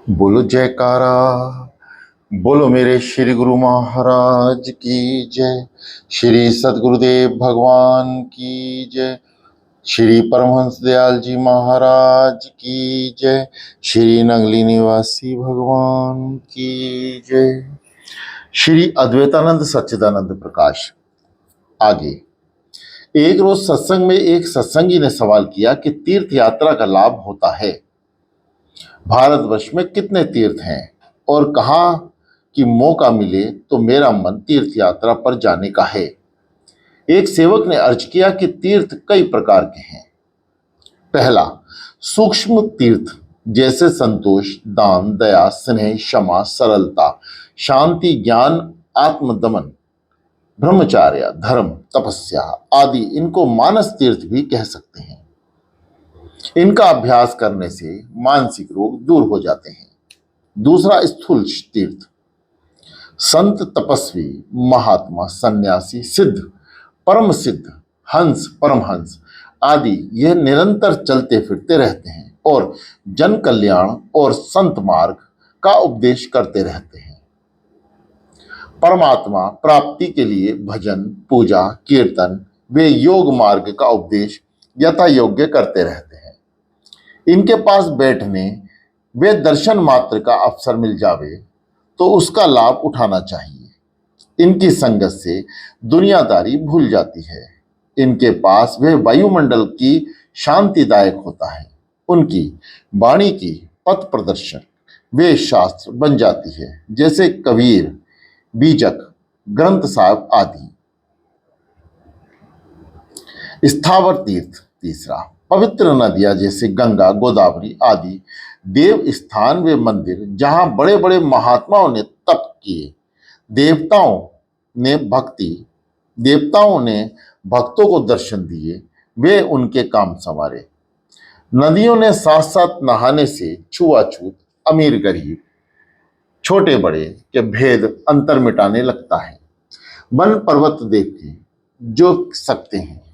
बोलो जयकारा। बोलो मेरे श्री गुरु महाराज की जय। श्री सद्गुरुदेव भगवान की जय। श्री परमहंस दयाल जी महाराज की जय। श्री नंगली निवासी भगवान की जय। श्री अद्वैतानंद सच्चिदानंद प्रकाश। आगे एक रोज सत्संग में एक सत्संगी ने सवाल किया कि तीर्थ यात्रा का लाभ होता है। भारतवर्ष में कितने तीर्थ हैं और कहाँ कि मौका मिले तो मेरा मन तीर्थ यात्रा पर जाने का है। एक सेवक ने अर्ज किया कि तीर्थ कई प्रकार के हैं। पहला, सूक्ष्म तीर्थ जैसे संतोष, दान, दया, स्नेह, क्षमा, सरलता, शांति, ज्ञान, आत्मदमन, ब्रह्मचार्य, धर्म, तपस्या आदि, इनको मानस तीर्थ भी कह सकते हैं। इनका अभ्यास करने से मानसिक रोग दूर हो जाते हैं। दूसरा, स्थूल तीर्थ, संत, तपस्वी, महात्मा, सन्यासी, सिद्ध, परम सिद्ध, हंस, परमहंस आदि, यह निरंतर चलते फिरते रहते हैं और जन कल्याण और संत मार्ग का उपदेश करते रहते हैं। परमात्मा प्राप्ति के लिए भजन, पूजा, कीर्तन, वे योग मार्ग का उपदेश यथा योग्य करते रहते हैं। इनके पास बैठने वे दर्शन मात्र का अवसर मिल जावे तो उसका लाभ उठाना चाहिए। इनकी संगत से दुनियादारी भूल जाती है। इनके पास वह वायुमंडल की शांतिदायक होता है। उनकी वाणी की पथ प्रदर्शक वे शास्त्र बन जाती है, जैसे कबीर, बीजक, ग्रंथ साहब आदि। स्थावर तीर्थ, तीसरा, पवित्र नदियां जैसे गंगा, गोदावरी आदि, देव स्थान वे मंदिर जहां बड़े बड़े महात्माओं ने तप किए, देवताओं ने भक्तों को दर्शन दिए, वे उनके काम संवारे। नदियों ने साथ साथ नहाने से छुआछूत, अमीर गरीब, छोटे बड़े के भेद अंतर मिटाने लगता है। वन पर्वत देखे जो सकते हैं।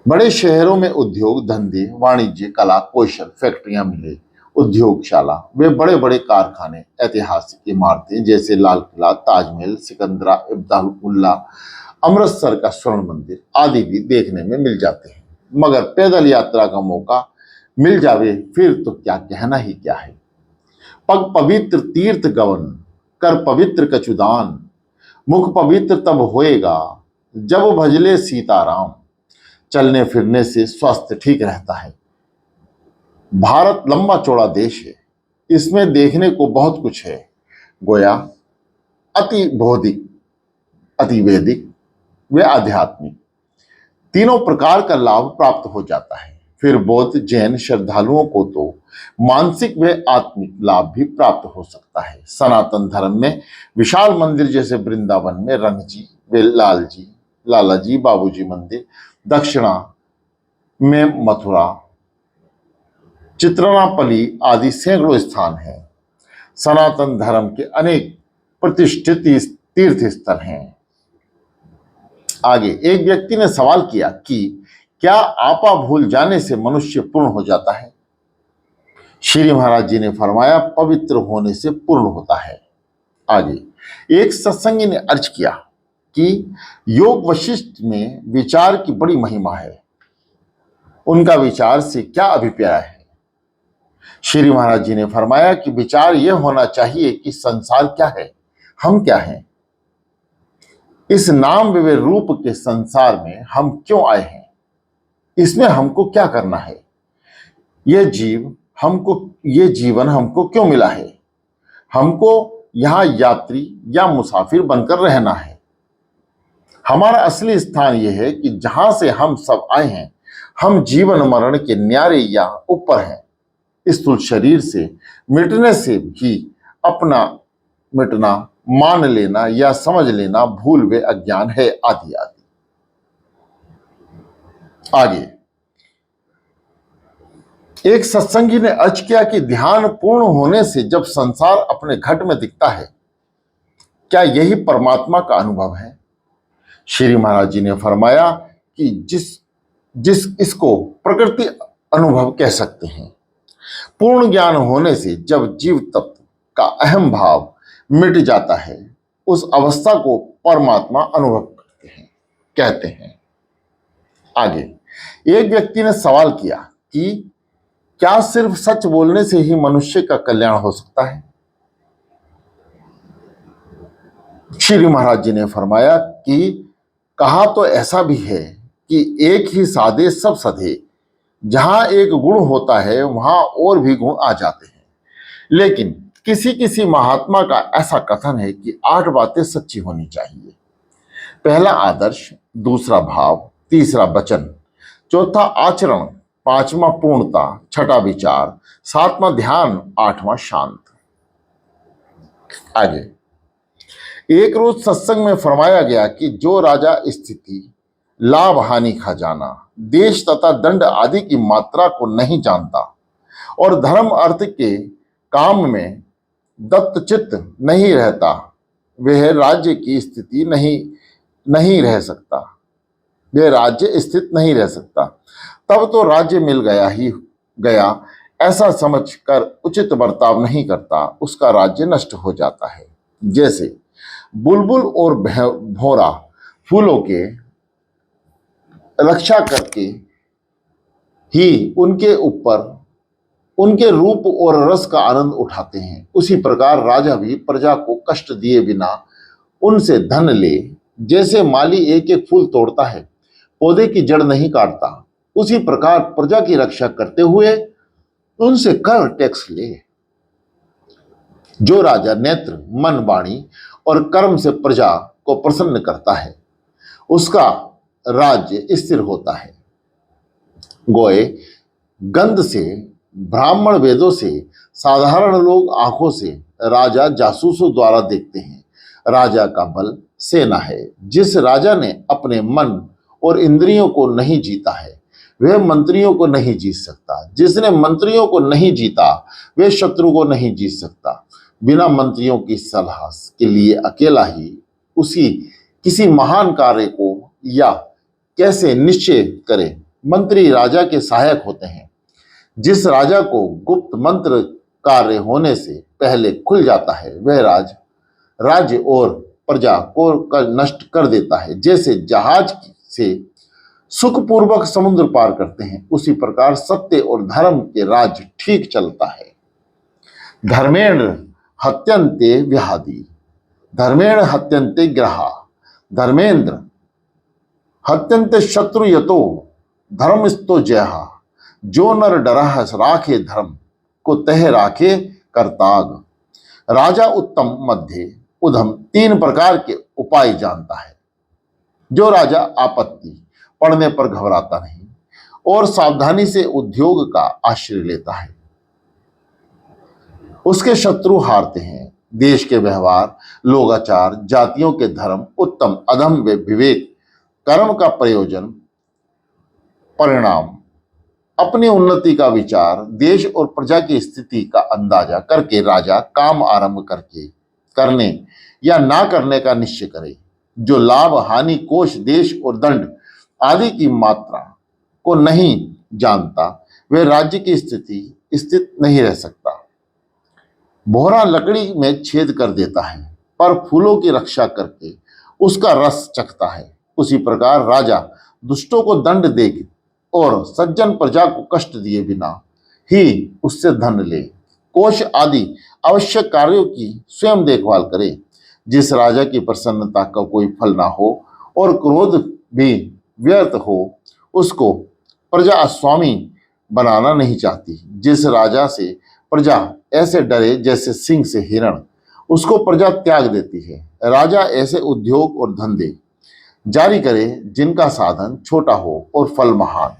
बड़े शहरों में उद्योग धंधे, वाणिज्य, कला, कौशल, फैक्ट्रियां मिले, उद्योगशाला, वे बड़े बड़े कारखाने, ऐतिहासिक इमारतें जैसे लाल किला, ताजमहल, सिकंदरा, इब्दाउल्ला, अमृतसर का स्वर्ण मंदिर आदि भी देखने में मिल जाते हैं। मगर पैदल यात्रा का मौका मिल जावे फिर तो क्या कहना ही क्या है। पग पवित्र तीर्थ गवन, कर पवित्र कछुदान, मुख पवित्र तब होएगा जब भजले सीताराम। चलने फिरने से स्वास्थ्य ठीक रहता है। भारत लंबा चौड़ा देश है, इसमें देखने को बहुत कुछ है। गोया अति बौद्धिक, अति वैदिक व आध्यात्मिक, तीनों प्रकार का लाभ प्राप्त हो जाता है। फिर बौद्ध जैन श्रद्धालुओं को तो मानसिक व आत्मिक लाभ भी प्राप्त हो सकता है। सनातन धर्म में विशाल मंदिर जैसे वृंदावन में रंगजी व लालाजी बाबूजी मंदिर, दक्षिणा में मथुरा, चित्रनापली आदि सैकड़ों स्थान हैं। सनातन धर्म के अनेक प्रतिष्ठित तीर्थ स्थल हैं। आगे एक व्यक्ति ने सवाल किया कि क्या आपा भूल जाने से मनुष्य पूर्ण हो जाता है? श्री महाराज जी ने फरमाया, पवित्र होने से पूर्ण होता है। आगे एक सत्संगी ने अर्ज किया कि योग वशिष्ठ में विचार की बड़ी महिमा है, उनका विचार से क्या अभिप्राय है? श्री महाराज जी ने फरमाया कि विचार यह होना चाहिए कि संसार क्या है, हम क्या हैं, इस नाम व रूप के संसार में हम क्यों आए हैं, इसमें हमको क्या करना है, यह जीवन हमको क्यों मिला है, हमको यहां यात्री या मुसाफिर बनकर रहना है। हमारा असली स्थान यह है कि जहां से हम सब आए हैं, हम जीवन मरण के न्यारे या ऊपर हैं। इस स्थूल शरीर से मिटने से भी अपना मिटना मान लेना या समझ लेना भूल व अज्ञान है, आदि आदि। आगे एक सत्संगी ने अर्ज किया कि ध्यान पूर्ण होने से जब संसार अपने घट में दिखता है, क्या यही परमात्मा का अनुभव है? श्री महाराज जी ने फरमाया कि जिस इसको प्रकृति अनुभव कह सकते हैं, पूर्ण ज्ञान होने से जब जीव तत्व का अहम भाव मिट जाता है, उस अवस्था को परमात्मा अनुभव कहते हैं। आगे एक व्यक्ति ने सवाल किया कि क्या सिर्फ सच बोलने से ही मनुष्य का कल्याण हो सकता है? श्री महाराज जी ने फरमाया कि कहा तो ऐसा भी है कि एक ही साधे सब सधे, जहां एक गुण होता है वहां और भी गुण आ जाते हैं। लेकिन किसी किसी महात्मा का ऐसा कथन है कि 8 बातें सच्ची होनी चाहिए। पहला आदर्श, दूसरा भाव, तीसरा वचन, चौथा आचरण, पांचवा पूर्णता, छठा विचार, सातवां ध्यान, आठवां शांत। आगे एक रोज सत्संग में फरमाया गया कि जो राजा स्थिति, लाभ हानि खजाना, देश तथा दंड आदि की मात्रा को नहीं जानता और धर्म अर्थ के काम में दत्तचित्त नहीं रहता, वह राज्य की स्थिति नहीं रह सकता, वह राज्य स्थित नहीं रह सकता। तब तो राज्य मिल गया ही गया ऐसा समझकर उचित बर्ताव नहीं करता, उसका राज्य नष्ट हो जाता है। जैसे बुलबुल और भौरा फूलों के रक्षा करके ही उनके रूप और रस का आनंद उठाते हैं, उसी प्रकार राजा भी प्रजा को कष्ट दिए बिना उनसे धन ले। जैसे माली एक एक फूल तोड़ता है, पौधे की जड़ नहीं काटता, उसी प्रकार प्रजा की रक्षा करते हुए उनसे कर टैक्स ले। जो राजा नेत्र, मन, वाणी और कर्म से प्रजा को प्रसन्न करता है, उसका राज्य स्थिर होता है। गोए गंध से, ब्राह्मण वेदों से, साधारण लोग आंखों से, राजा जासूसों द्वारा देखते हैं। राजा का बल सेना है। जिस राजा ने अपने मन और इंद्रियों को नहीं जीता है, वह मंत्रियों को नहीं जीत सकता। जिसने मंत्रियों को नहीं जीता, वह शत्रु को नहीं जीत सकता। बिना मंत्रियों की सलाह के लिए अकेला ही किसी महान कार्य को या कैसे निश्चय करे। मंत्री राजा के सहायक होते हैं। जिस राजा को गुप्त मंत्र कार्य होने से पहले खुल जाता है, वह राज्य और प्रजा को नष्ट कर देता है। जैसे जहाज से सुखपूर्वक समुद्र पार करते हैं, उसी प्रकार सत्य और धर्म के राज्य ठीक चलता है। धर्मेण हत्यन्ते व्याधि, धर्मेण हत्यन्ते ग्रहा, धर्मेंद्र हत्यन्ते शत्रु यतो धर्मस्तो जयहा। जो नर डरह राखे धर्म को तह राखे करताग। राजा उत्तम, मध्य, उधम 3 प्रकार के उपाय जानता है। जो राजा आपत्ति पड़ने पर घबराता नहीं और सावधानी से उद्योग का आश्रय लेता है, उसके शत्रु हारते हैं। देश के व्यवहार, लोकाचार, जातियों के धर्म, उत्तम अधम व विवेक, कर्म का प्रयोजन, परिणाम, अपनी उन्नति का विचार, देश और प्रजा की स्थिति का अंदाजा करके राजा काम आरंभ करने या ना करने का निश्चय करे। जो लाभ हानि कोष, देश और दंड आदि की मात्रा को नहीं जानता, वह राज्य की स्थित नहीं रह सकता। भौरा लकड़ी में छेद कर देता है, पर फूलों की रक्षा करके उसका रस चखता है। उसी प्रकार राजा दुष्टों को दंड दे और सज्जन प्रजा को कष्ट दिए बिना ही उससे धन ले। कोष आदि आवश्यक कार्यों की स्वयं देखभाल करे। जिस राजा की प्रसन्नता का कोई फल ना हो और क्रोध भी व्यर्थ हो, उसको प्रजा स्वामी बनाना नहीं चाहती। जिस राजा से प्रजा ऐसे डरे जैसे सिंह से हिरण, उसको प्रजा त्याग देती है। राजा ऐसे उद्योग और धंधे जारी करे जिनका साधन छोटा हो और फल महान।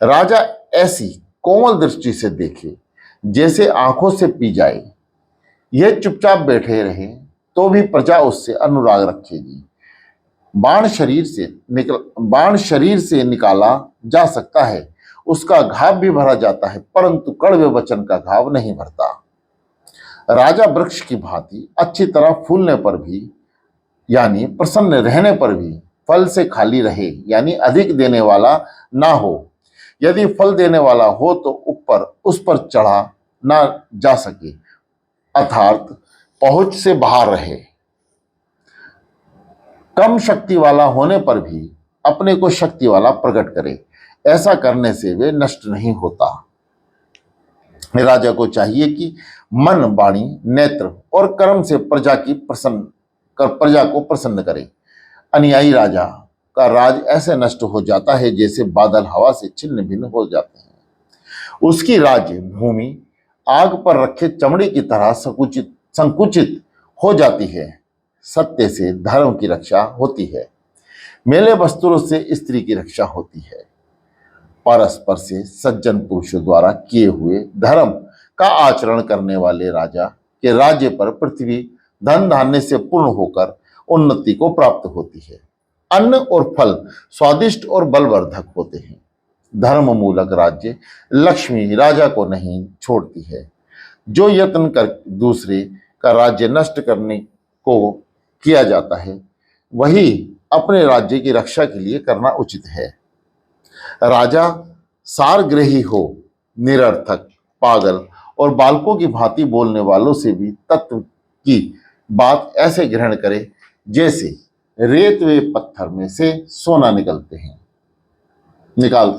राजा ऐसी कोमल दृष्टि से देखे जैसे आंखों से पी जाए। यह चुपचाप बैठे रहे तो भी प्रजा उससे अनुराग रखेगी। बाण शरीर से निकाला जा सकता है, उसका घाव भी भरा जाता है, परंतु कड़वे वचन का घाव नहीं भरता। राजा वृक्ष की भांति अच्छी तरह फूलने पर भी, यानी प्रसन्न रहने पर भी, फल से खाली रहे, यानी अधिक देने वाला ना हो। यदि फल देने वाला हो तो ऊपर उस पर चढ़ा ना जा सके, अर्थात पहुंच से बाहर रहे। कम शक्ति वाला होने पर भी अपने को शक्ति वाला प्रकट करे, ऐसा करने से वे नष्ट नहीं होता। राजा को चाहिए कि मन, वाणी, नेत्र और कर्म से प्रजा को प्रसन्न करे। अनुयायी राजा का राज ऐसे नष्ट हो जाता है जैसे बादल हवा से छिन्न भिन्न हो जाते हैं। उसकी राज्य भूमि आग पर रखे चमड़े की तरह संकुचित हो जाती है। सत्य से धर्म की रक्षा होती है, मेले वस्त्रों से स्त्री की रक्षा होती है। परस्पर से सज्जन पुरुषों द्वारा किए हुए धर्म का आचरण करने वाले राजा के राज्य पर पृथ्वी धन धान्य से पूर्ण होकर उन्नति को प्राप्त होती है। अन्न और फल स्वादिष्ट और बलवर्धक होते हैं। धर्म मूलक राज्य लक्ष्मी राजा को नहीं छोड़ती है। जो यत्न कर दूसरे का राज्य नष्ट करने को किया जाता है, वही अपने राज्य की रक्षा के लिए करना उचित है। राजा सारग्रही हो, निरर्थक, पागल और बालकों की भांति बोलने वालों से भी तत्व की बात ऐसे ग्रहण करे जैसे रेत व पत्थर में से सोना निकालते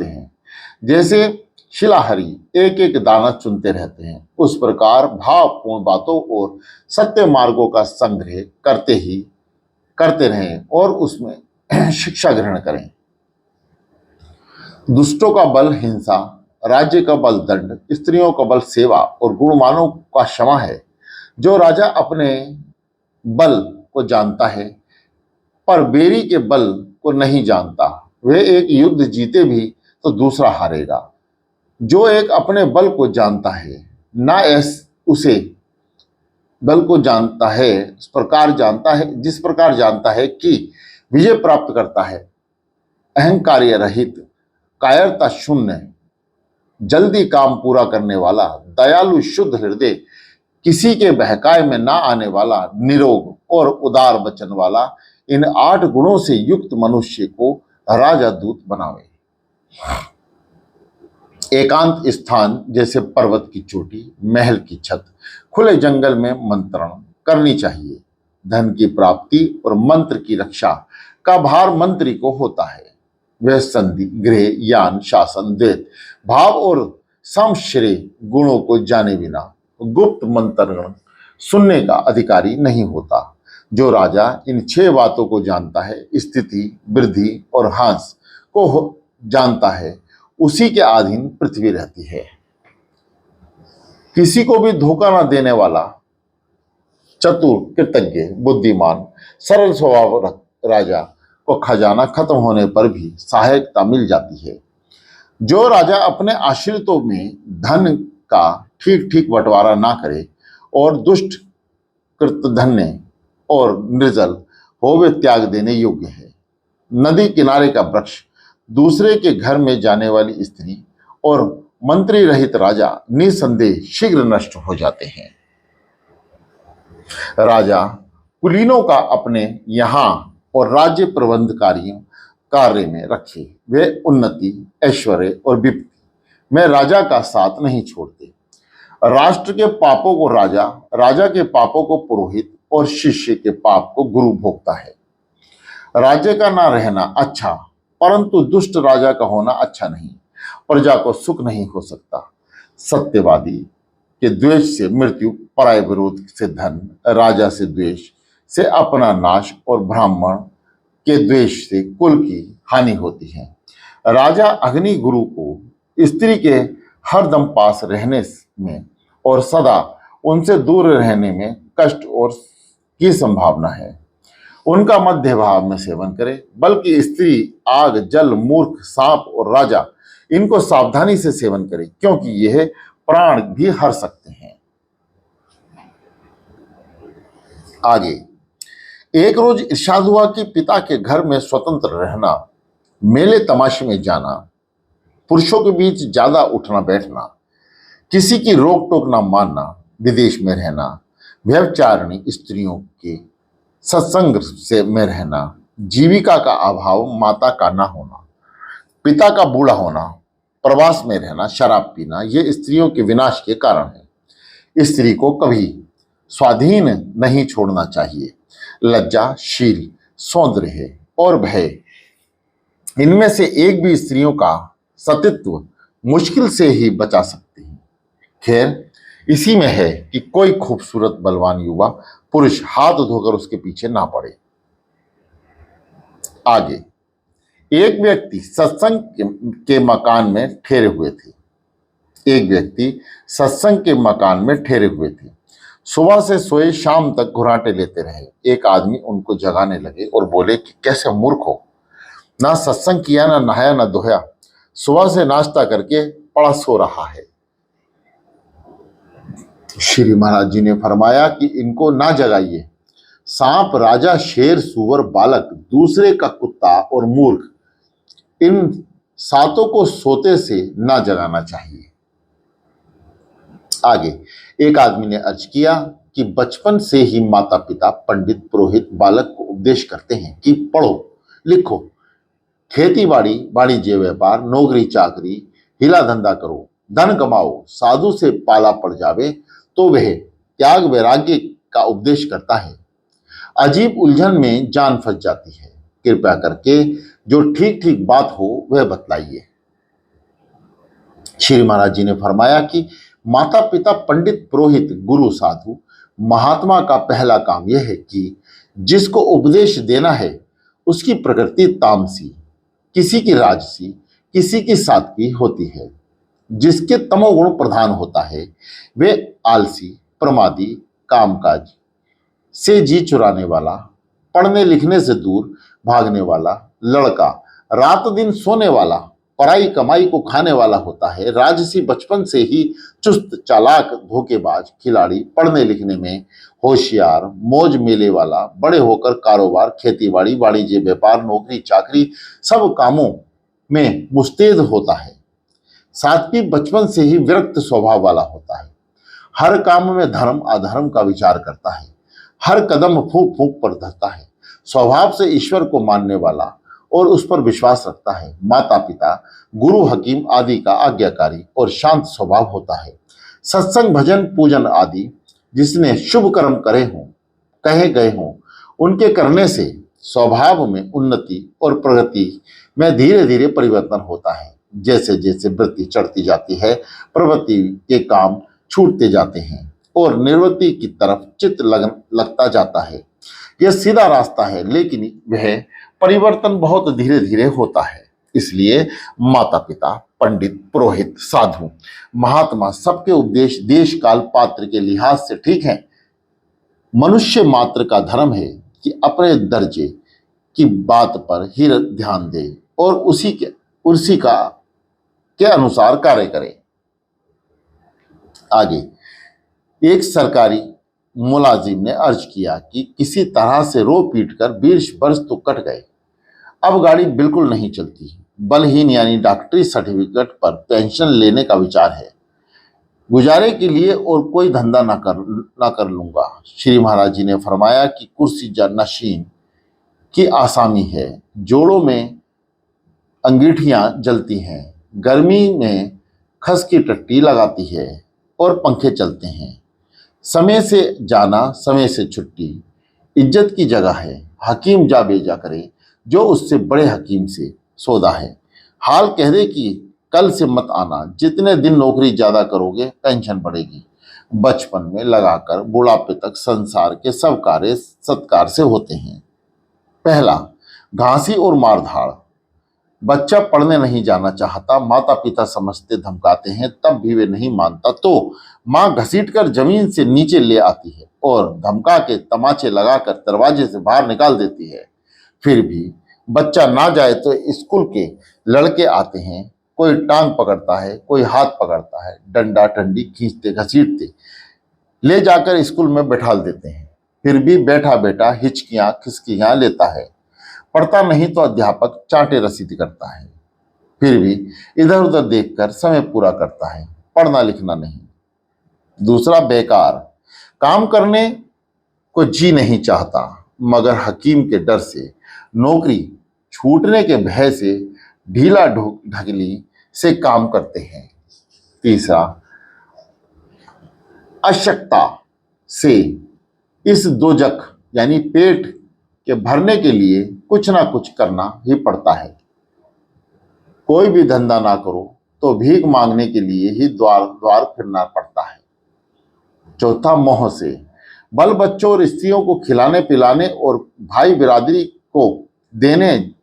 हैं। जैसे शिलाहरी एक एक दाना चुनते रहते हैं, उस प्रकार भावपूर्ण बातों और सत्य मार्गों का संग्रह करते रहें और उसमें शिक्षा ग्रहण करें। दुष्टों का बल हिंसा, राज्य का बल दंड, स्त्रियों का बल सेवा और गुणवानों का क्षमा है। जो राजा अपने बल को जानता है पर बेरी के बल को नहीं जानता, वह एक युद्ध जीते भी तो दूसरा हारेगा। जो एक अपने बल को जानता है, ना उसे बल को जानता है जिस प्रकार जानता है कि विजय प्राप्त करता है। अहंकार्य रहित, कायरता शून्य, जल्दी काम पूरा करने वाला, दयालु, शुद्ध हृदय, किसी के बहकाए में ना आने वाला, निरोग और उदार वचन वाला, इन 8 गुणों से युक्त मनुष्य को राजा दूत बनावे। एकांत स्थान जैसे पर्वत की चोटी, महल की छत, खुले जंगल में मंत्रण करनी चाहिए। धन की प्राप्ति और मंत्र की रक्षा का भार मंत्री को होता है। वह संधि, गृह, यान, शासन, द्वैत भाव और संश्रय गुणों को जाने बिना गुप्त मंत्रण सुनने का अधिकारी नहीं होता। जो राजा इन 6 बातों को जानता है, स्थिति, वृद्धि और ह्रास को जानता है, उसी के अधीन पृथ्वी रहती है। किसी को भी धोखा न देने वाला, चतुर, कृतज्ञ, बुद्धिमान, सरल स्वभाव राजा को खजाना खत्म होने पर भी सहायता मिल जाती है। जो राजा अपने आश्रितों में धन का ठीक ठीक बंटवारा ना करे और दुष्ट, कृतधन्य और निर्जल हो, वे त्याग देने योग्य है। नदी किनारे का वृक्ष, दूसरे के घर में जाने वाली स्त्री और मंत्री रहित राजा निसंदेह शीघ्र नष्ट हो जाते हैं। राजा कुलीनों का अपने यहाँ और राज्य कार्य में रखे। वे उन्नति, ऐश्वर्य और विपत्ति में राजा का साथ नहीं छोड़ते। राष्ट्र के पापों को राजा के पापों को पुरोहित और शिष्य के पाप को गुरु भोगता है। राज्य का ना रहना अच्छा, परंतु दुष्ट राजा का होना अच्छा नहीं। प्रजा को सुख नहीं हो सकता। सत्यवादी के द्वेष से मृत्यु, पराय विरोध से धन, राजा से द्वेष से अपना नाश और ब्राह्मण के द्वेष से कुल की हानि होती है। राजा अग्नि गुरु को स्त्री के हरदम पास रहने में और सदा उनसे दूर रहने में कष्ट और की संभावना है। उनका मध्य भाव में सेवन करे, बल्कि स्त्री, आग, जल, मूर्ख, सांप और राजा इनको सावधानी से सेवन करे, क्योंकि यह प्राण भी हर सकते हैं। आगे, एक रोज इरशाद हुआ कि पिता के घर में स्वतंत्र रहना, मेले तमाशे में जाना, पुरुषों के बीच ज्यादा उठना बैठना, किसी की रोक टोक ना मानना, विदेश में रहना, व्यभिचारिणी स्त्रियों के सत्संग से में रहना, जीविका का अभाव, माता का ना होना, पिता का बूढ़ा होना, प्रवास में रहना, शराब पीना, ये स्त्रियों के विनाश के कारण है। स्त्री को कभी स्वाधीन नहीं छोड़ना चाहिए। लज्जा, शील, सौंदर्य और भय, इनमें से एक भी स्त्रियों का सतीत्व मुश्किल से ही बचा सकती है। खैर, इसी में है कि कोई खूबसूरत बलवान युवा पुरुष हाथ धोकर उसके पीछे ना पड़े। आगे, एक व्यक्ति सत्संग के मकान में ठहरे हुए थे। एक व्यक्ति सत्संग के मकान में ठहरे हुए थे। सुबह से सोए शाम तक घुराटे लेते रहे। एक आदमी उनको जगाने लगे और बोले कि कैसे मूर्ख हो, ना सत्संग किया, ना नहाया, ना धोया, सुबह से नाश्ता करके पड़ा सो रहा है। श्री महाराज जी ने फरमाया कि इनको ना जगाइए। सांप, राजा, शेर, सूअर, बालक, दूसरे का कुत्ता और मूर्ख, इन सातों को सोते से ना जगाना चाहिए। आगे, एक आदमी ने अर्ज किया कि बचपन से ही माता पिता, पंडित, पुरोहित बालक को उपदेश करते हैं कि पढ़ो लिखो, खेती बाड़ी, वाणिज्य व्यापार, नौकरी चाकरी, हिला धंधा करो, धन कमाओ, साधु से पाला पड़ जावे तो वह त्याग वैराग्य का उपदेश करता है। अजीब उलझन में जान फंस जाती है। कृपया करके जो ठीक ठीक बात हो वह बतलाइए। श्री महाराज जी ने फरमाया कि माता पिता, पंडित, पुरोहित, गुरु, साधु, महात्मा का पहला काम यह है कि जिसको उपदेश देना है उसकी प्रकृति तामसी, किसी की राजसी, किसी की सात्विक होती है। जिसके तमोगुण प्रधान होता है वे आलसी, प्रमादी, कामकाज से जी चुराने वाला, पढ़ने लिखने से दूर भागने वाला लड़का, रात दिन सोने वाला, पराई कमाई को खाने वाला होता है। राजसी बचपन से ही चुस्त, चालाक, धोखेबाज, खिलाड़ी, पढ़ने लिखने में होशियार, मौज मेले वाला, बड़े होकर कारोबार, खेतीबाड़ी, वाणिज्य व्यापार, नौकरी चाकरी, सब कामों में मुस्तैद होता है। सात्विक बचपन से ही विरक्त स्वभाव वाला होता है। हर काम में धर्म अधर्म का विचार करता है। हर कदम फूंक फूंक पर धरता है। स्वभाव से ईश्वर को मानने वाला और उस पर विश्वास रखता है। माता पिता, गुरु, हकीम आदि का आज्ञाकारी और शांत स्वभाव होता है। सत्संग, भजन, पूजन आदि जिसने शुभ कर्म करे हों, कहे गए हों, उनके करने से स्वभाव में उन्नति और प्रगति में धीरे धीरे परिवर्तन होता है। जैसे जैसे वृत्ति चढ़ती जाती है, प्रवृत्ति के काम छूटते जाते हैं और निवृत्ति की तरफ चित्त लगता जाता है। यह सीधा रास्ता है, लेकिन वह परिवर्तन बहुत धीरे धीरे होता है। इसलिए माता पिता, पंडित, पुरोहित, साधु, महात्मा सबके उपदेश देश काल पात्र के लिहाज से ठीक है। मनुष्य मात्र का धर्म है कि अपने दर्जे की बात पर ही ध्यान दे और उसी के अनुसार कार्य करे। आगे, एक सरकारी मुलाजिम ने अर्ज किया कि किसी तरह से रो पीट कर 20 वर्ष तो कट गए, अब गाड़ी बिल्कुल नहीं चलती, बलहीन यानी डॉक्टरी सर्टिफिकेट पर पेंशन लेने का विचार है। गुजारे के लिए और कोई धंधा ना कर लूंगा। श्री महाराज जी ने फरमाया कि कुर्सी नशीन की आसामी है, जोड़ों में अंगीठियां जलती हैं, गर्मी में खस की टट्टी लगाती है और पंखे चलते हैं। समय से जाना, समय से छुट्टी इज्जत की जगह है। हकीम जा बेजा करे जो उससे बड़े हकीम से सौदा है। हाल कह दे कि कल से मत आना, जितने दिन नौकरी ज्यादा करोगे पेंशन बढ़ेगी। बचपन में लगाकर बुढ़ापे तक संसार के सब कार्य सत्कार से होते हैं। पहला, घांसी और मारधाड़। बच्चा पढ़ने नहीं जाना चाहता, माता पिता समझते धमकाते हैं, तब भी वे नहीं मानता तो माँ घसीटकर जमीन से नीचे ले आती है और धमका के तमाचे लगाकर दरवाजे से बाहर निकाल देती है। फिर भी बच्चा ना जाए तो स्कूल के लड़के आते हैं, कोई टांग पकड़ता है, कोई हाथ पकड़ता है, डंडा डंडी खींचते घसीटते ले जाकर स्कूल में बैठा देते हैं। फिर भी बैठा बैठा हिचकियां खिसकियां लेता है। पढ़ता नहीं तो अध्यापक चांटे रसीद करता है। फिर भी इधर उधर देखकर समय पूरा करता है, पढ़ना लिखना नहीं। दूसरा, बेकार। काम करने को जी नहीं चाहता, मगर हकीम के डर से, नौकरी छूटने के भय से ढीला ढकली से काम करते हैं। तीसरा, अशक्ता से इस दोजख यानी पेट के भरने के लिए कुछ ना कुछ करना ही पड़ता है। कोई भी धंधा ना करो तो भीख मांगने के लिए ही द्वार द्वार फिरना पड़ता है। चौथा, मोह से बाल बच्चों और स्त्रियों को खिलाने पिलाने और भाई बिरादरी को देने,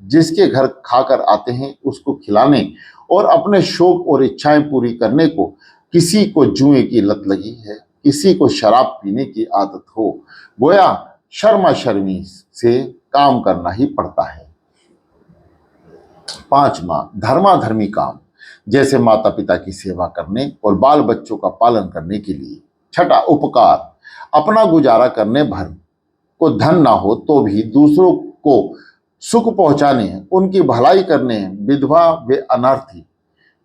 जिसके घर खाकर आते हैं उसको खिलाने और अपने शौक और इच्छाएं पूरी करने को। किसी को जुए की लत लगी है, किसी को शराब पीने की आदत हो, गोया शर्मा शर्मी से काम करना ही पड़ता है। पांचवा, धर्माधर्मी काम, जैसे माता पिता की सेवा करने और बाल बच्चों का पालन करने के लिए। छठा, उपकार, अपना गुजारा करने भर को धन ना हो तो भी दूसरों को सुख पहुंचाने, उनकी भलाई करने, विधवा व अनार्थी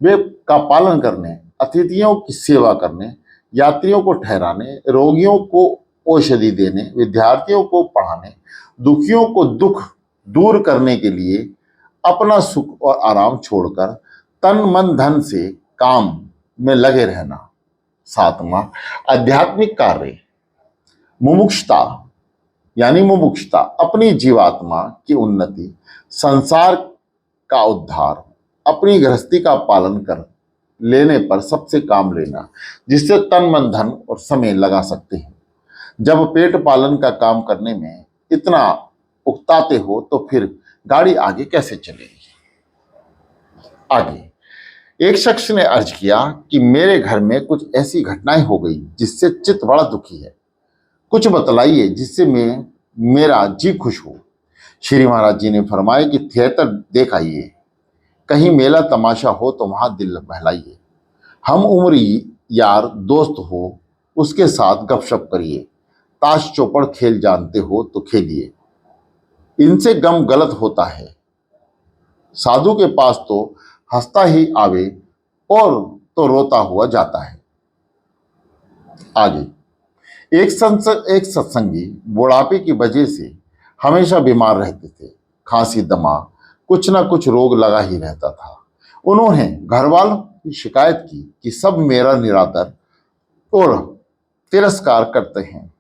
वे का पालन करने, अतिथियों की सेवा करने, यात्रियों को ठहराने, रोगियों को औषधि देने, विद्यार्थियों को पढ़ाने, दुखियों को दुख दूर करने के लिए अपना सुख और आराम छोड़कर तन मन धन से काम में लगे रहना। सातवां, आध्यात्मिक कार्य, मुमुक्षुता यानी मुमुक्षुता, अपनी जीवात्मा की उन्नति, संसार का उद्धार, अपनी गृहस्थी का पालन कर लेने पर सबसे काम लेना, जिससे तन मन धन और समय लगा सकते हैं। जब पेट पालन का काम करने में इतना उकताते हो तो फिर गाड़ी आगे कैसे चलेगी। आगे एक शख्स ने अर्ज किया कि मेरे घर में कुछ ऐसी घटनाएं हो गई जिससे चित्त बड़ा दुखी है, कुछ बतलाइए जिससे मेरा जी खुश हो। श्री महाराज जी ने फरमाया कि थिएटर देख आइए, कहीं मेला तमाशा हो तो वहां दिल बहलाइए, हम उम्र यार दोस्त हो उसके साथ गपशप करिए, ताश चौपड़ खेल जानते हो तो खेलिए, इनसे गम गलत होता है। साधु के पास तो हंसता ही आवे और तो रोता हुआ जाता है। आगे एक सत्संगी बुढ़ापे की वजह से हमेशा बीमार रहते थे, खांसी दमा कुछ ना कुछ रोग लगा ही रहता था। उन्होंने घर वालों की शिकायत की कि सब मेरा निरादर और तिरस्कार करते हैं,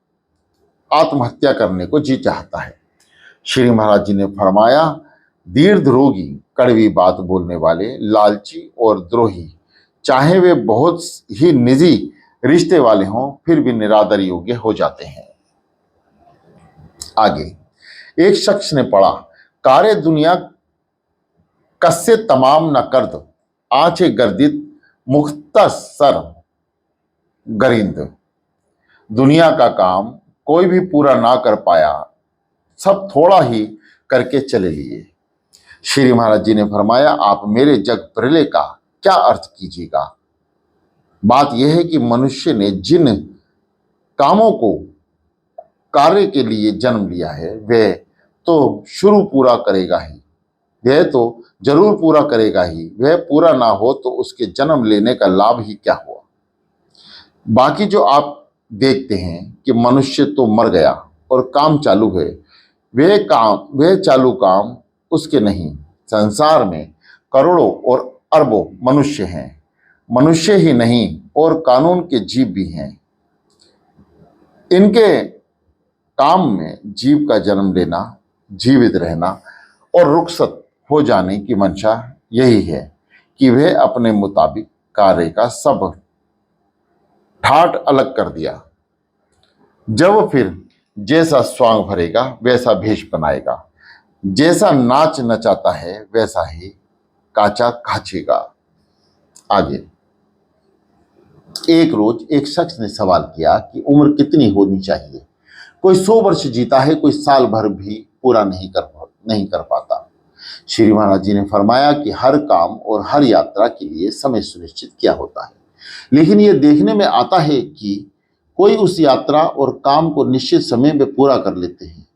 आत्महत्या करने को जी चाहता है। श्री महाराज जी ने फरमाया, दीर्घ रोगी, कड़वी बात बोलने वाले, लालची और द्रोही, चाहे वे बहुत ही निजी रिश्ते वाले हों फिर भी निरादर योग्य हो जाते हैं। आगे एक शख्स ने पढ़ा, कार्य दुनिया कस्से तमाम न कर्द, आंचे गर्दित मुख्तसर गरिंद। दुनिया का काम कोई भी पूरा ना कर पाया, सब थोड़ा ही करके चले लिए। श्री महाराज जी ने फरमाया, आप मेरे जग प्रलय का क्या अर्थ कीजिएगा। बात यह है कि मनुष्य ने जिन कामों को कार्य के लिए जन्म लिया है वह तो शुरू पूरा करेगा ही, वह तो जरूर पूरा करेगा ही, वह पूरा ना हो तो उसके जन्म लेने का लाभ ही क्या हुआ। बाकी जो आप देखते हैं कि मनुष्य तो मर गया और काम चालू है, वह चालू काम उसके नहीं। संसार में करोड़ों और अरबों मनुष्य हैं, मनुष्य ही नहीं और कानून के जीव भी हैं। इनके काम में जीव का जन्म लेना, जीवित रहना और रुखसत हो जाने की मंशा यही है कि वह अपने मुताबिक कार्य का सब ठाट अलग कर दिया। जब फिर जैसा स्वांग भरेगा वैसा भेष बनाएगा, जैसा नाच नचाता है वैसा ही काचा काचेगा। आगे एक रोज एक शख्स ने सवाल किया कि उम्र कितनी होनी चाहिए। कोई 100 वर्ष जीता है, कोई साल भर भी पूरा नहीं कर पाता। श्री महाराज जी ने फरमाया कि हर काम और हर यात्रा के लिए समय सुनिश्चित किया होता है, लेकिन यह देखने में आता है कि कोई उस यात्रा और काम को निश्चित समय में पूरा कर लेते हैं,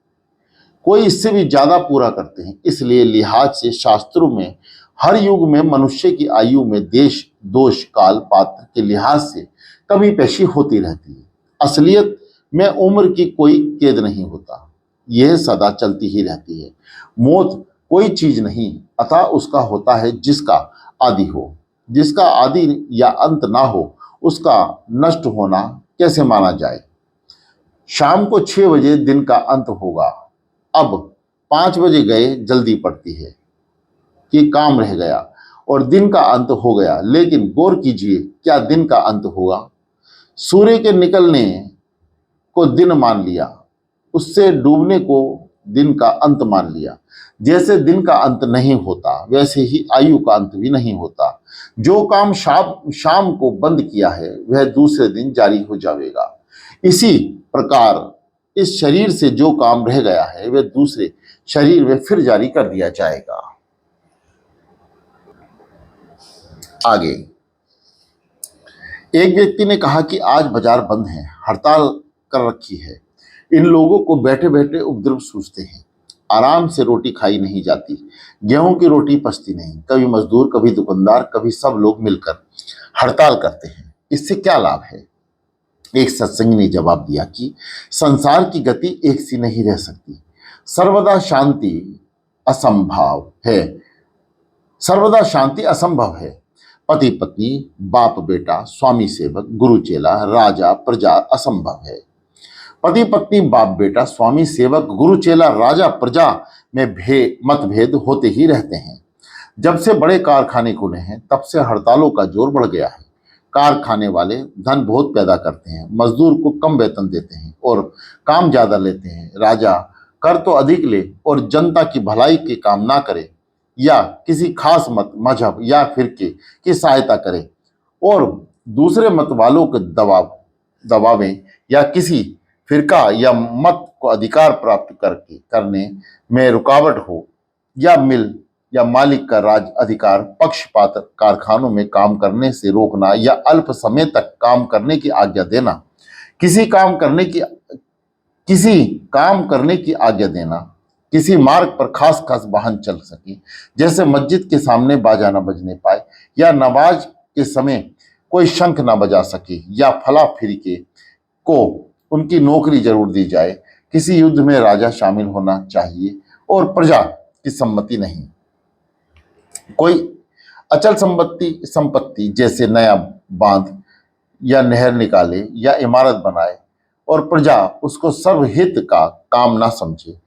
कोई इससे भी ज्यादा पूरा करते हैं। इसलिए लिहाज से शास्त्रों में हर युग में मनुष्य की आयु में देश दोष काल पात्र के लिहाज से कमी पेशी होती रहती है। असलियत में उम्र की कोई कैद नहीं होता, यह सदा चलती ही रहती है। मौत कोई चीज नहीं, अतः उसका होता है जिसका आदि हो। जिसका आदि या अंत ना हो उसका नष्ट होना कैसे माना जाए। शाम को 6 बजे दिन का अंत होगा। अब 5 बजे गए जल्दी पड़ती है कि काम रह गया और दिन का अंत हो गया, लेकिन गौर कीजिए क्या दिन का अंत होगा। सूर्य के निकलने को दिन मान लिया, उससे डूबने को दिन का अंत मान लिया। जैसे दिन का अंत नहीं होता वैसे ही आयु का अंत भी नहीं होता। जो काम शाम को बंद किया है वह दूसरे दिन जारी हो जाएगा। इसी प्रकार इस शरीर से जो काम रह गया है वह दूसरे शरीर में फिर जारी कर दिया जाएगा। आगे एक व्यक्ति ने कहा कि आज बाजार बंद है, हड़ताल कर रखी है। इन लोगों को बैठे बैठे उपद्रव सूझते हैं। आराम से रोटी खाई नहीं जाती, गेहूं की रोटी पचती नहीं। कभी मजदूर, कभी दुकानदार, कभी सब लोग मिलकर हड़ताल करते हैं। इससे क्या लाभ है। एक सत्संगी ने जवाब दिया कि संसार की गति एक सी नहीं रह सकती। सर्वदा शांति असंभव है। सर्वदा शांति असंभव है। पति पत्नी, बाप बेटा, स्वामी सेवक, गुरु चेला, राजा प्रजा असंभव है। पति पत्नी, बाप बेटा, स्वामी सेवक, गुरु चेला, राजा प्रजा में मतभेद होते ही रहते हैं। जब से बड़े कारखाने खुले हैं तब से हड़तालों का जोर बढ़ गया है। कारखाने वाले धन बहुत पैदा करते हैं, मजदूर को कम वेतन देते हैं और काम ज्यादा लेते हैं। राजा कर तो अधिक ले और जनता की भलाई के काम ना करे, या किसी खास मत, मजहब या फिरके की सहायता करे और दूसरे मत वालों के दबावें, या किसी फिरका या मत को अधिकार प्राप्त करने में रुकावट हो, या मिल या मालिक का राज अधिकार पक्षपात, कारखानों में काम करने से रोकना या अल्प समय तक काम करने की आज्ञा देना, किसी काम करने की आज्ञा देना, किसी मार्ग पर खास खास वाहन चल सके, जैसे मस्जिद के सामने बाजा न बजने पाए, या नमाज के समय कोई शंख न बजा सके, या फला फिरके को उनकी नौकरी जरूर दी जाए। किसी युद्ध में राजा शामिल होना चाहिए और प्रजा की सम्मति नहीं। कोई अचल संपत्ति जैसे नया बांध या नहर निकाले या इमारत बनाए और प्रजा उसको सर्वहित का काम ना समझे,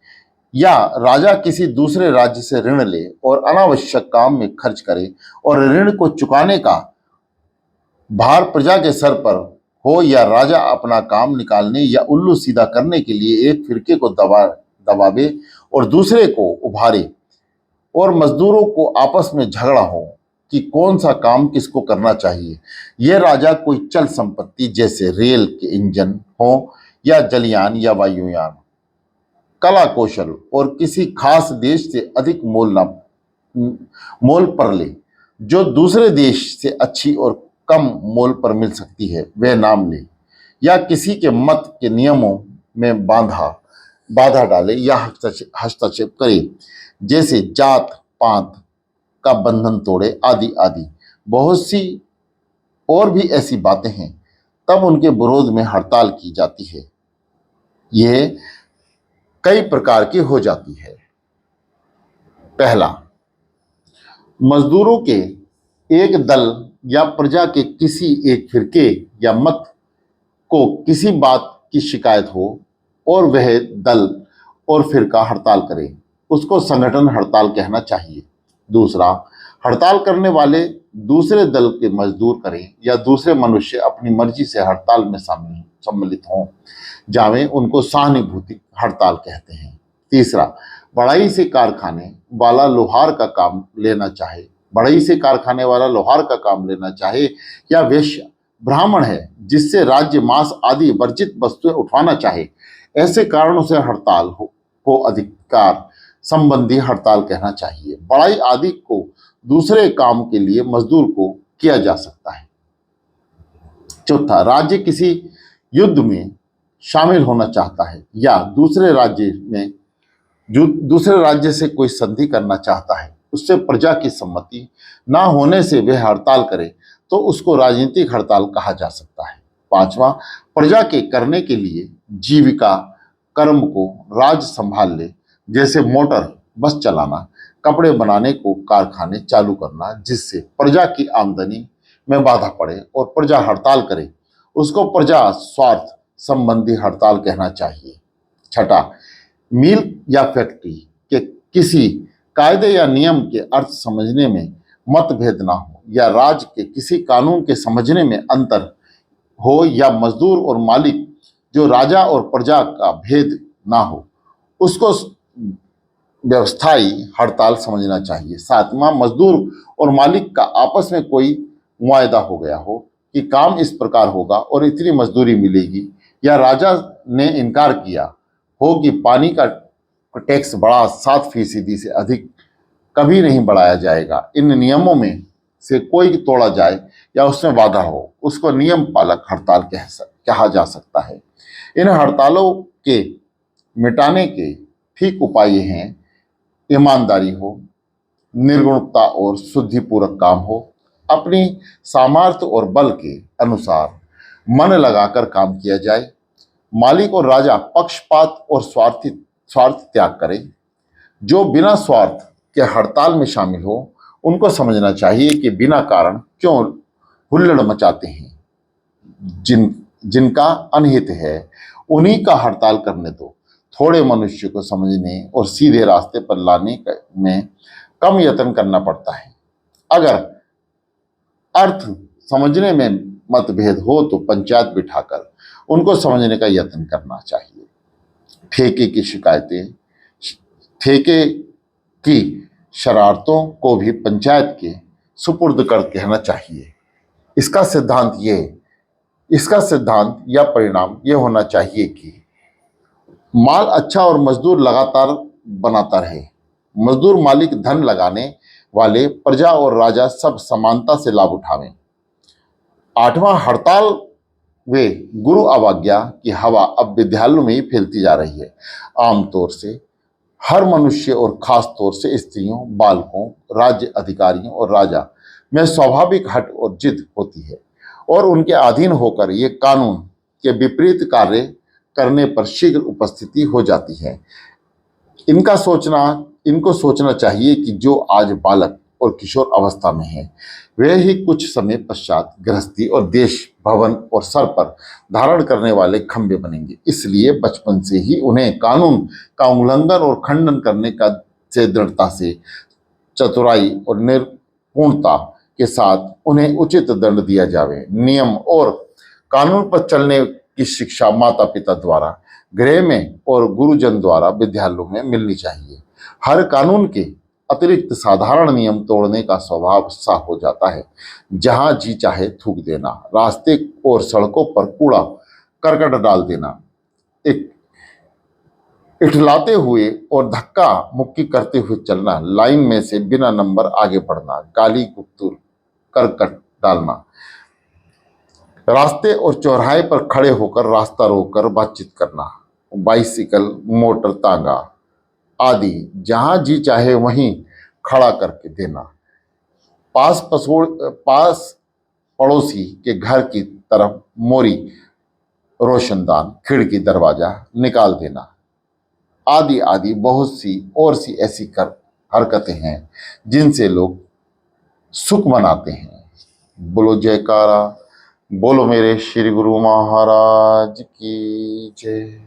या राजा किसी दूसरे राज्य से ऋण ले और अनावश्यक काम में खर्च करे और ऋण को चुकाने का भार प्रजा के सर पर हो, या राजा अपना काम निकालने या उल्लू सीधा करने के लिए एक फिरके को दबावे और दूसरे को उभारे, और मजदूरों को आपस में झगड़ा हो कि कौन सा काम किसको करना चाहिए। यह राजा कोई चल संपत्ति जैसे रेल के इंजन हो या जलयान या वायुयान, कला कौशल और किसी खास देश से अधिक मोल पर ले, जो दूसरे देश से अच्छी और कम मोल पर मिल सकती है वह नाम ले, या किसी के मत के नियमों में बाधा डाले या हस्तक्षेप करे, जैसे जात पात का बंधन तोड़े, आदि आदि बहुत सी और भी ऐसी बातें हैं। तब उनके विरोध में हड़ताल की जाती है। यह कई प्रकार की हो जाती है। पहला, मजदूरों के एक दल या प्रजा के किसी एक फिरके या मत को किसी बात की शिकायत हो और वह दल और फिरका हड़ताल करे, उसको संगठन हड़ताल कहना चाहिए। दूसरा, हड़ताल करने वाले दूसरे दल के मजदूर करें या दूसरे मनुष्य अपनी मर्जी से हड़ताल में सम्मिलित हों जावें, उनको सहानुभूति हड़ताल कहते हैं। तीसरा, बढ़ई से कारखाने वाला लोहार का काम लेना चाहे, बढ़ई से कारखाने वाला लोहार का काम लेना चाहे, या वैश्य ब्राह्मण है जिससे राज्य मांस आदि वर्जित वस्तुएं उठवाना चाहे, ऐसे कारणों से हड़ताल को अधिकार संबंधी हड़ताल कहना चाहिए। बढ़ाई आदि को दूसरे काम के लिए मजदूर को किया जा सकता है। चौथा, राज्य किसी युद्ध में शामिल होना चाहता है या दूसरे राज्य से कोई संधि करना चाहता है, उससे प्रजा की सम्मति ना होने से वह हड़ताल करे तो उसको राजनीतिक हड़ताल कहा जा सकता है। पांचवा, प्रजा के करने के लिए जीविका कर्म को राज संभाल ले, जैसे मोटर बस चलाना, कपड़े बनाने को कारखाने चालू करना जिससे प्रजा की आमदनी में बाधा पड़े और प्रजा हड़ताल करे, उसको प्रजा स्वार्थ संबंधी हड़ताल कहना चाहिए। छठा, मिल या फैक्ट्री के किसी कायदे या नियम के अर्थ समझने में मतभेद ना हो या राज्य के किसी कानून के समझने में अंतर हो या मजदूर और मालिक जो राजा और प्रजा का भेद ना हो, उसको व्यवस्थाई हड़ताल समझना चाहिए। सातवां, मजदूर और मालिक का आपस में कोई मुआयदा हो गया हो कि काम इस प्रकार होगा और इतनी मजदूरी मिलेगी, या राजा ने इनकार किया हो कि पानी का टैक्स बढ़ा 7% से अधिक कभी नहीं बढ़ाया जाएगा, इन नियमों में से कोई तोड़ा जाए या उसमें बाधा हो, उसको नियम पालक हड़ताल कहा जा सकता है। इन हड़तालों के मिटाने के ठीक उपाय हैं: ईमानदारी हो, निर्गुणता और शुद्धिपूर्वक काम हो, अपनी सामर्थ्य और बल के अनुसार मन लगाकर काम किया जाए, मालिक और राजा पक्षपात और स्वार्थ त्याग करें, जो बिना स्वार्थ के हड़ताल में शामिल हो उनको समझना चाहिए कि बिना कारण क्यों हुल्लड़ मचाते हैं, जिनका अनहित है उन्हीं का हड़ताल करने दो। थोड़े मनुष्य को समझने और सीधे रास्ते पर लाने में कम यत्न करना पड़ता है। अगर अर्थ समझने में मतभेद हो तो पंचायत बिठाकर उनको समझने का यत्न करना चाहिए। ठेके की शिकायतें, ठेके की शरारतों को भी पंचायत के सुपुर्द कर कहना चाहिए। इसका सिद्धांत या परिणाम यह होना चाहिए कि माल अच्छा और मजदूर लगातार बनाता रहे, मजदूर मालिक धन लगाने वाले प्रजा और राजा सब समानता से लाभ उठावें। आठवां, हड़ताल वे गुरु अवज्ञा की हवा अब विद्यालयों में ही फैलती जा रही है। आमतौर से हर मनुष्य और खास तौर से स्त्रियों, बालकों, राज्य अधिकारियों और राजा में स्वाभाविक हट और जिद होती है और उनके अधीन होकर ये कानून के विपरीत कार्य करने पर शीघ्र उपस्थिति हो जाती है। इनको सोचना चाहिए कि जो आज बालक और किशोर अवस्था में है वे ही कुछ समय पश्चात गृहस्थी और देश, भवन और सर पर धारण करने वाले खंभे बनेंगे। इसलिए बचपन से ही उन्हें कानून का उल्लंघन और खंडन करने का से दृढ़ता से, चतुराई और निपुणता के साथ उन्हें उचित दंड दिया जावे। नियम और कानून पर चलने की शिक्षा माता पिता द्वारा गृह में और गुरुजन द्वारा विद्यालयों में मिलनी चाहिए। हर कानून के अतिरिक्त साधारण नियम तोड़ने का स्वभाव सा हो जाता है। जहां जी चाहे थूक देना, रास्ते और सड़कों पर कूड़ा करकट डाल देना, एक इठलाते हुए और धक्का मुक्की करते हुए चलना, लाइन में से बिना नंबर आगे बढ़ना, गाली गुप्तुर करकट डालना, रास्ते और चौराहे पर खड़े होकर रास्ता रोककर बातचीत करना, बाइसिकल, मोटर तांगा आदि जहां जी चाहे वहीं खड़ा करके देना, पास पड़ोसी के घर की तरफ मोरी, रोशनदान, खिड़की, दरवाजा निकाल देना आदि आदि बहुत सी और सी ऐसी हरकतें हैं जिनसे लोग सुख मनाते हैं। बोलो जयकारा, बोलो मेरे श्री गुरु महाराज की जय।